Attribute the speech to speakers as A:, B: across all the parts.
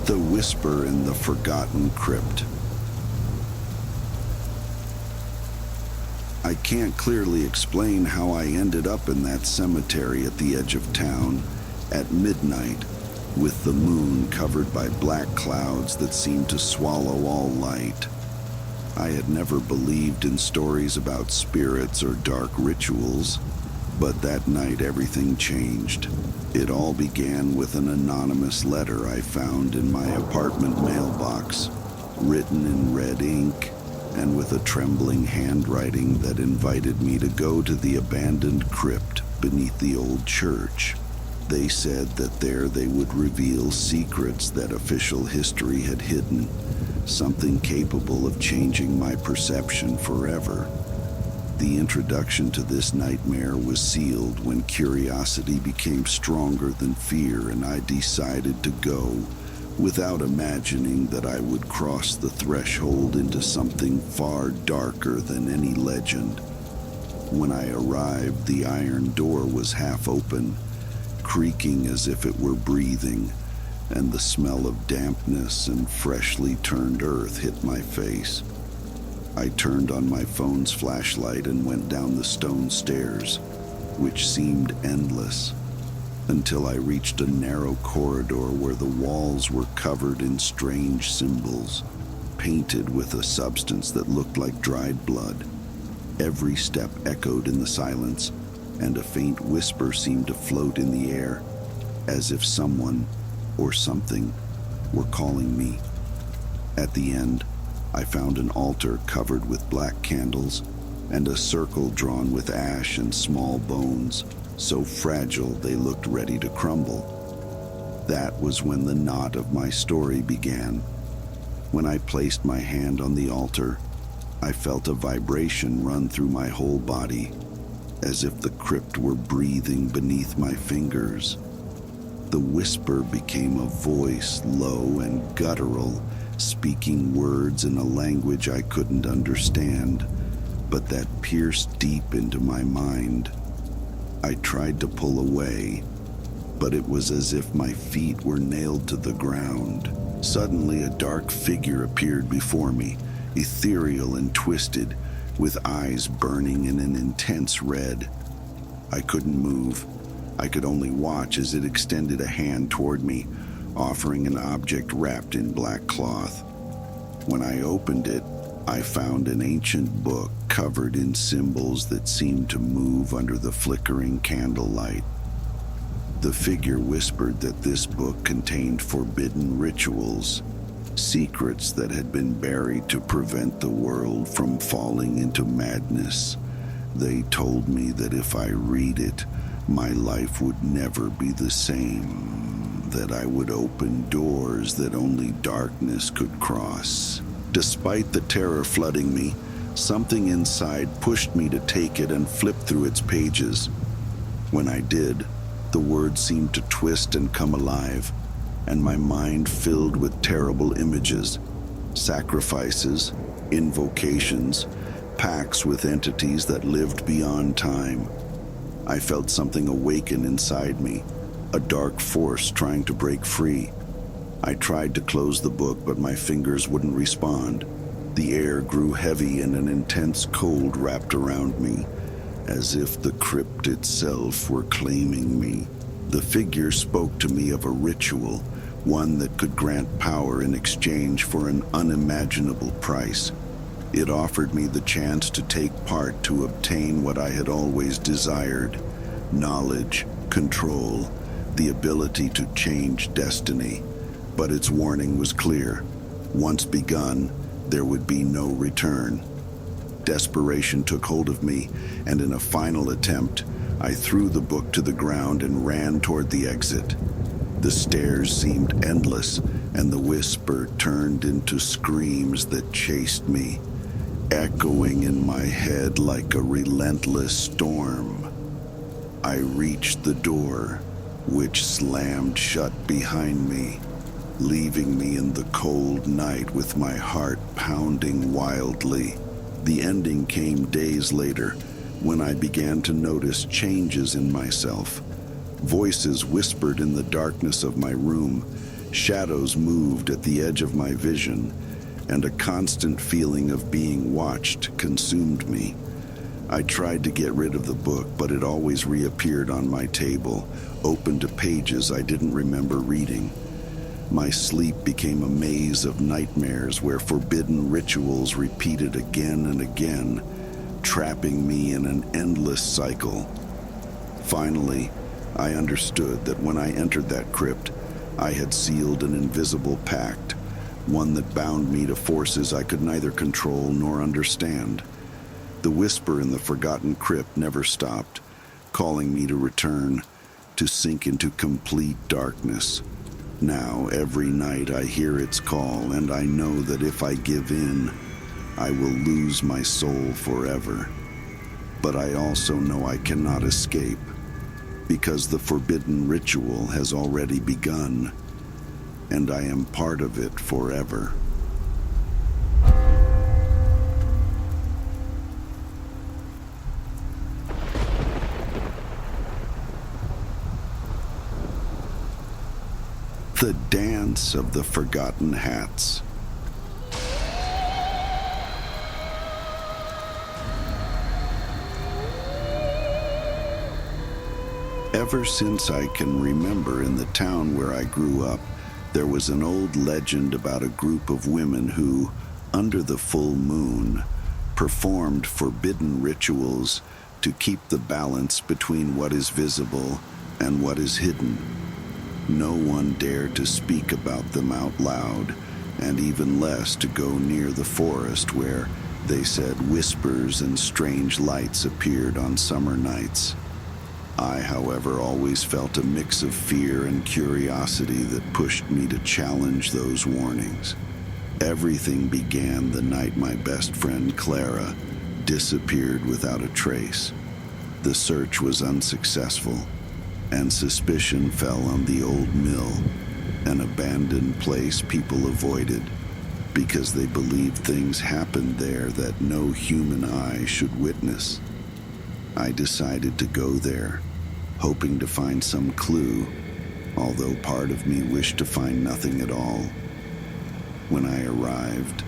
A: The Whisper in the Forgotten Crypt. I can't clearly explain how I ended up in that cemetery at the edge of town at midnight, with the moon covered by black clouds that seemed to swallow all light. I had never believed in stories about spirits or dark rituals, but that night everything changed. It all began with an anonymous letter I found in my apartment mailbox, written in red ink and with a trembling handwriting that invited me to go to the abandoned crypt beneath the old church. They said that there they would reveal secrets that official history had hidden, something capable of changing my perception forever. The introduction to this nightmare was sealed when curiosity became stronger than fear, and I decided to go, without imagining that I would cross the threshold into something far darker than any legend. When I arrived, the iron door was half open, creaking as if it were breathing, and the smell of dampness and freshly turned earth hit my face. I turned on my phone's flashlight and went down the stone stairs, which seemed endless, until I reached a narrow corridor where the walls were covered in strange symbols, painted with a substance that looked like dried blood. Every step echoed in the silence, and a faint whisper seemed to float in the air, as if someone or something were calling me. At the end, I found an altar covered with black candles and a circle drawn with ash and small bones, so fragile they looked ready to crumble. That was when the knot of my story began. When I placed my hand on the altar, I felt a vibration run through my whole body, as if the crypt were breathing beneath my fingers. The whisper became a voice, low and guttural, speaking words in a language I couldn't understand, but that pierced deep into my mind. I tried to pull away, but it was as if my feet were nailed to the ground. Suddenly, a dark figure appeared before me, ethereal and twisted, with eyes burning in an intense red. I couldn't move. I could only watch as it extended a hand toward me, offering an object wrapped in black cloth. When I opened it, I found an ancient book covered in symbols that seemed to move under the flickering candlelight. The figure whispered that this book contained forbidden rituals, secrets that had been buried to prevent the world from falling into madness. They told me that if I read it, my life would never be the same, that I would open doors that only darkness could cross. Despite the terror flooding me, something inside pushed me to take it and flip through its pages. When I did, the words seemed to twist and come alive, and my mind filled with terrible images, sacrifices, invocations, pacts with entities that lived beyond time. I felt something awaken inside me, a dark force trying to break free. I tried to close the book, but my fingers wouldn't respond. The air grew heavy and an intense cold wrapped around me, as if the crypt itself were claiming me. The figure spoke to me of a ritual, one that could grant power in exchange for an unimaginable price. It offered me the chance to take part to obtain what I had always desired: knowledge, control, the ability to change destiny. But its warning was clear. Once begun, there would be no return. Desperation took hold of me, and in a final attempt, I threw the book to the ground and ran toward the exit. The stairs seemed endless, and the whisper turned into screams that chased me, echoing in my head like a relentless storm. I reached the door, which slammed shut behind me, leaving me in the cold night with my heart pounding wildly. The ending came days later, when I began to notice changes in myself. Voices whispered in the darkness of my room, shadows moved at the edge of my vision, and a constant feeling of being watched consumed me. I tried to get rid of the book, but it always reappeared on my table, open to pages I didn't remember reading. My sleep became a maze of nightmares where forbidden rituals repeated again and again, trapping me in an endless cycle. Finally, I understood that when I entered that crypt, I had sealed an invisible pact, one that bound me to forces I could neither control nor understand. The whisper in the forgotten crypt never stopped, calling me to return, to sink into complete darkness. Now, every night I hear its call, and I know that if I give in, I will lose my soul forever. But I also know I cannot escape, because the forbidden ritual has already begun, and I am part of it forever. The Dance of the Forgotten Hats. Ever since I can remember, in the town where I grew up, there was an old legend about a group of women who, under the full moon, performed forbidden rituals to keep the balance between what is visible and what is hidden. No one dared to speak about them out loud, and even less to go near the forest where, they said, whispers and strange lights appeared on summer nights. I, however, always felt a mix of fear and curiosity that pushed me to challenge those warnings. Everything began the night my best friend Clara disappeared without a trace. The search was unsuccessful, and suspicion fell on the old mill, an abandoned place people avoided because they believed things happened there that no human eye should witness. I decided to go there, hoping to find some clue, although part of me wished to find nothing at all. When I arrived,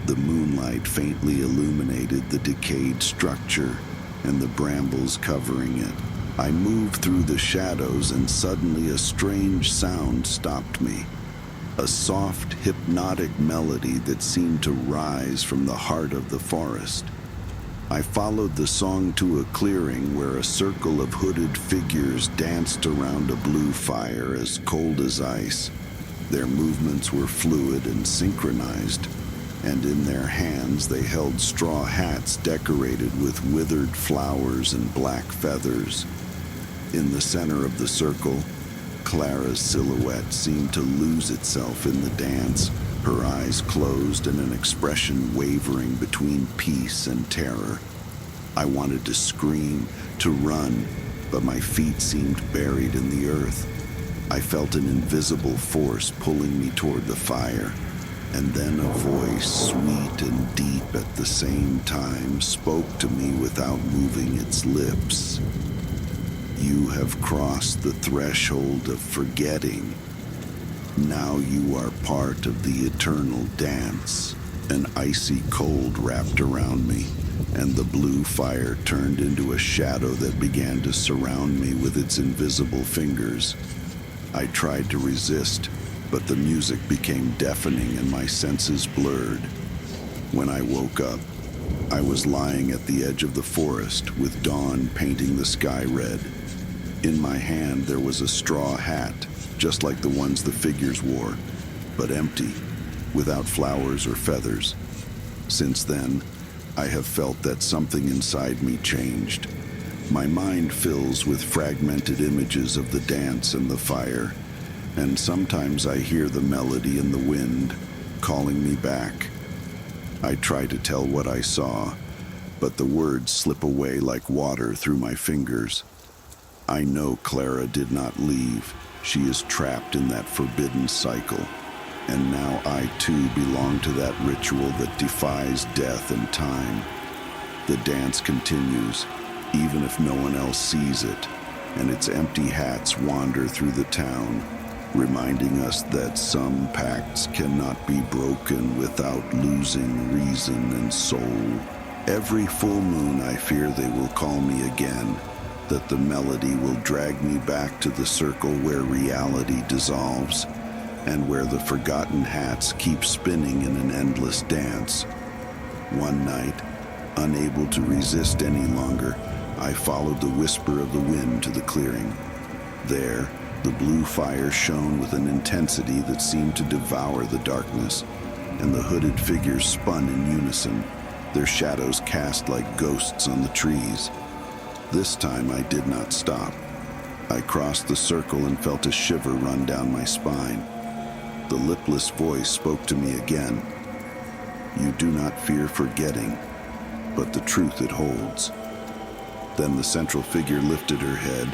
A: the moonlight faintly illuminated the decayed structure and the brambles covering it. I moved through the shadows, and suddenly a strange sound stopped me. A soft, hypnotic melody that seemed to rise from the heart of the forest. I followed the song to a clearing where a circle of hooded figures danced around a blue fire as cold as ice. Their movements were fluid and synchronized, and in their hands they held straw hats decorated with withered flowers and black feathers. In the center of the circle, Clara's silhouette seemed to lose itself in the dance, her eyes closed and an expression wavering between peace and terror. I wanted to scream, to run, but my feet seemed buried in the earth. I felt an invisible force pulling me toward the fire, and then a voice, sweet and deep at the same time, spoke to me without moving its lips. You have crossed the threshold of forgetting. Now you are part of the eternal dance. An icy cold wrapped around me, and the blue fire turned into a shadow that began to surround me with its invisible fingers. I tried to resist, but the music became deafening and my senses blurred. When I woke up, I was lying at the edge of the forest with dawn painting the sky red. In my hand there was a straw hat, just like the ones the figures wore, but empty, without flowers or feathers. Since then, I have felt that something inside me changed. My mind fills with fragmented images of the dance and the fire, and sometimes I hear the melody in the wind, calling me back. I try to tell what I saw, but the words slip away like water through my fingers. I know Clara did not leave. She is trapped in that forbidden cycle. And now I too belong to that ritual that defies death and time. The dance continues, even if no one else sees it, and its empty hats wander through the town, reminding us that some pacts cannot be broken without losing reason and soul. Every full moon I fear they will call me again, that the melody will drag me back to the circle where reality dissolves, and where the forgotten hats keep spinning in an endless dance. One night, unable to resist any longer, I followed the whisper of the wind to the clearing. There, the blue fire shone with an intensity that seemed to devour the darkness, and the hooded figures spun in unison, their shadows cast like ghosts on the trees. This time I did not stop. I crossed the circle and felt a shiver run down my spine. The lipless voice spoke to me again. "You do not fear forgetting, but the truth it holds." Then the central figure lifted her head,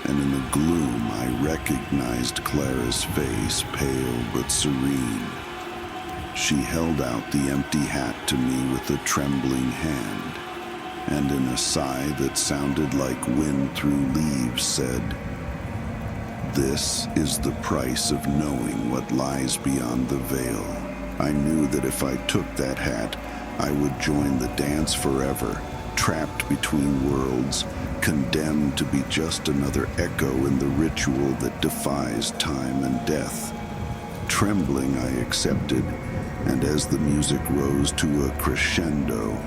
A: and in the gloom I recognized Clara's face, pale but serene. She held out the empty hat to me with a trembling hand, and in a sigh that sounded like wind through leaves said, "This is the price of knowing what lies beyond the veil." I knew that if I took that hat, I would join the dance forever, trapped between worlds, condemned to be just another echo in the ritual that defies time and death. Trembling, I accepted, and as the music rose to a crescendo,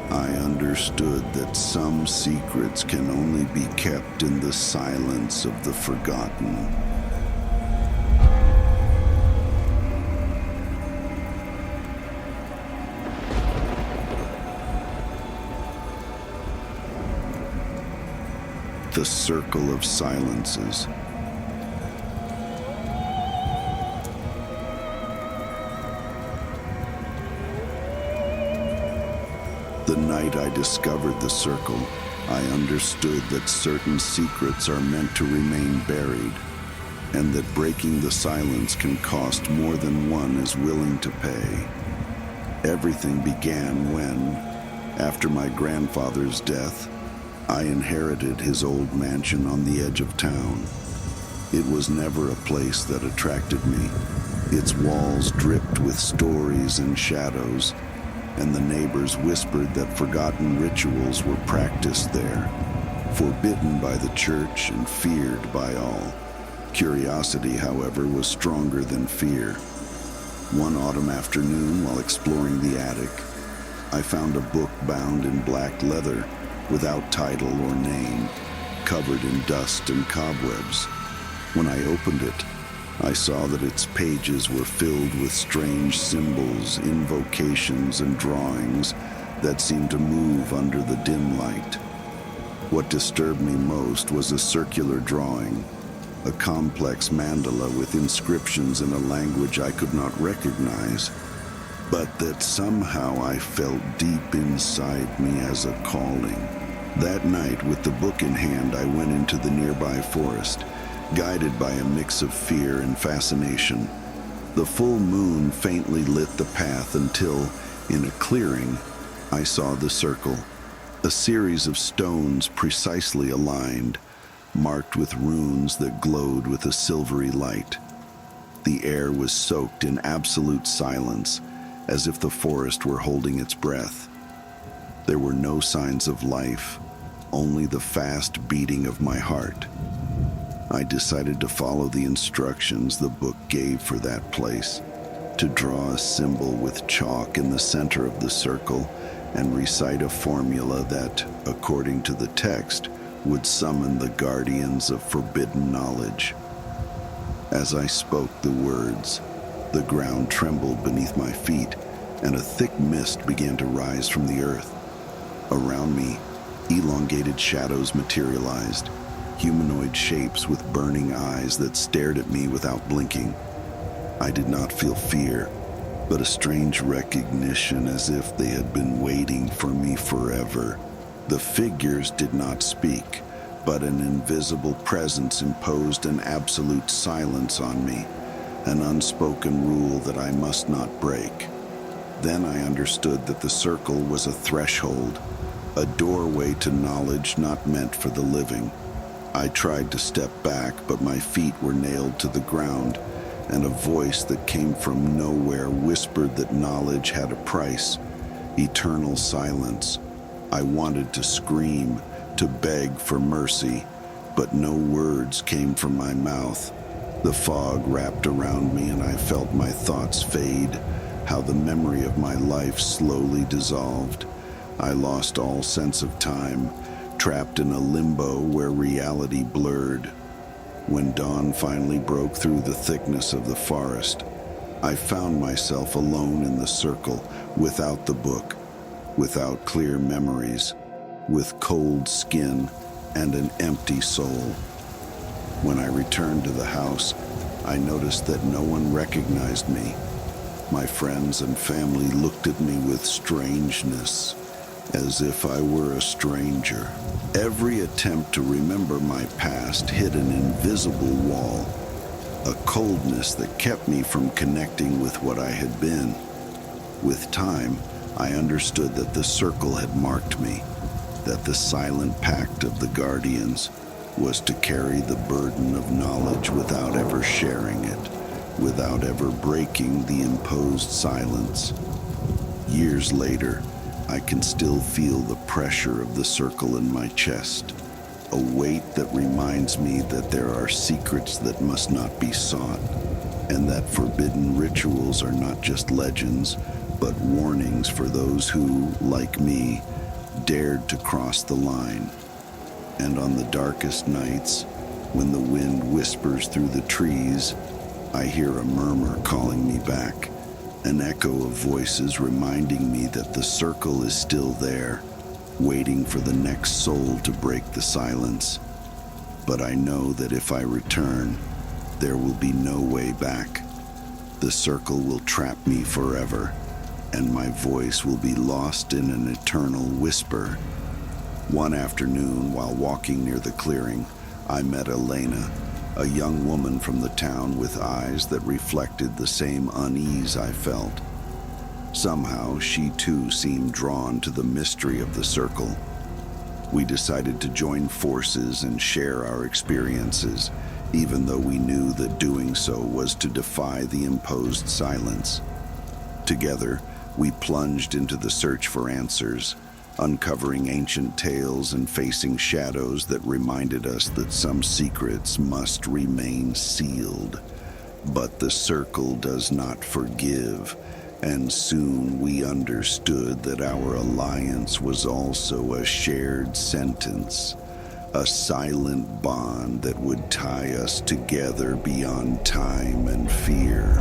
A: I understood that some secrets can only be kept in the silence of the forgotten. The Circle of Silences. The night I discovered the circle, I understood that certain secrets are meant to remain buried, and that breaking the silence can cost more than one is willing to pay. Everything began when, after my grandfather's death, I inherited his old mansion on the edge of town. It was never a place that attracted me. Its walls dripped with stories and shadows, and the neighbors whispered that forgotten rituals were practiced there, forbidden by the church and feared by all. Curiosity, however, was stronger than fear. One autumn afternoon, while exploring the attic, I found a book bound in black leather, without title or name, covered in dust and cobwebs. When I opened it, I saw that its pages were filled with strange symbols, invocations, and drawings that seemed to move under the dim light. What disturbed me most was a circular drawing, a complex mandala with inscriptions in a language I could not recognize, but that somehow I felt deep inside me as a calling. That night, with the book in hand, I went into the nearby forest, guided by a mix of fear and fascination. The full moon faintly lit the path until, in a clearing, I saw the circle, a series of stones precisely aligned, marked with runes that glowed with a silvery light. The air was soaked in absolute silence, as if the forest were holding its breath. There were no signs of life, only the fast beating of my heart. I decided to follow the instructions the book gave for that place, to draw a symbol with chalk in the center of the circle and recite a formula that, according to the text, would summon the guardians of forbidden knowledge. As I spoke the words, the ground trembled beneath my feet, and a thick mist began to rise from the earth. Around me, elongated shadows materialized, humanoid shapes with burning eyes that stared at me without blinking. I did not feel fear, but a strange recognition, as if they had been waiting for me forever. The figures did not speak, but an invisible presence imposed an absolute silence on me, an unspoken rule that I must not break. Then I understood that the circle was a threshold, a doorway to knowledge not meant for the living. I tried to step back, but my feet were nailed to the ground, and a voice that came from nowhere whispered that knowledge had a price: eternal silence. I wanted to scream, to beg for mercy, but no words came from my mouth. The fog wrapped around me, and I felt my thoughts fade, how the memory of my life slowly dissolved. I lost all sense of time, trapped in a limbo where reality blurred. When dawn finally broke through the thickness of the forest, I found myself alone in the circle, without the book, without clear memories, with cold skin and an empty soul. When I returned to the house, I noticed that no one recognized me. My friends and family looked at me with strangeness, as if I were a stranger. Every attempt to remember my past hit an invisible wall, a coldness that kept me from connecting with what I had been. With time, I understood that the circle had marked me, that the silent pact of the guardians was to carry the burden of knowledge without ever sharing it, without ever breaking the imposed silence. Years later, I can still feel the pressure of the circle in my chest, a weight that reminds me that there are secrets that must not be sought, and that forbidden rituals are not just legends, but warnings for those who, like me, dared to cross the line. And on the darkest nights, when the wind whispers through the trees, I hear a murmur calling me back, an echo of voices reminding me that the circle is still there, waiting for the next soul to break the silence. But I know that if I return, there will be no way back. The circle will trap me forever, and my voice will be lost in an eternal whisper. One afternoon, while walking near the clearing, I met Elena, a young woman from the town with eyes that reflected the same unease I felt. Somehow, she too seemed drawn to the mystery of the circle. We decided to join forces and share our experiences, even though we knew that doing so was to defy the imposed silence. Together, we plunged into the search for answers, uncovering ancient tales and facing shadows that reminded us that some secrets must remain sealed. But the circle does not forgive, and soon we understood that our alliance was also a shared sentence, a silent bond that would tie us together beyond time and fear.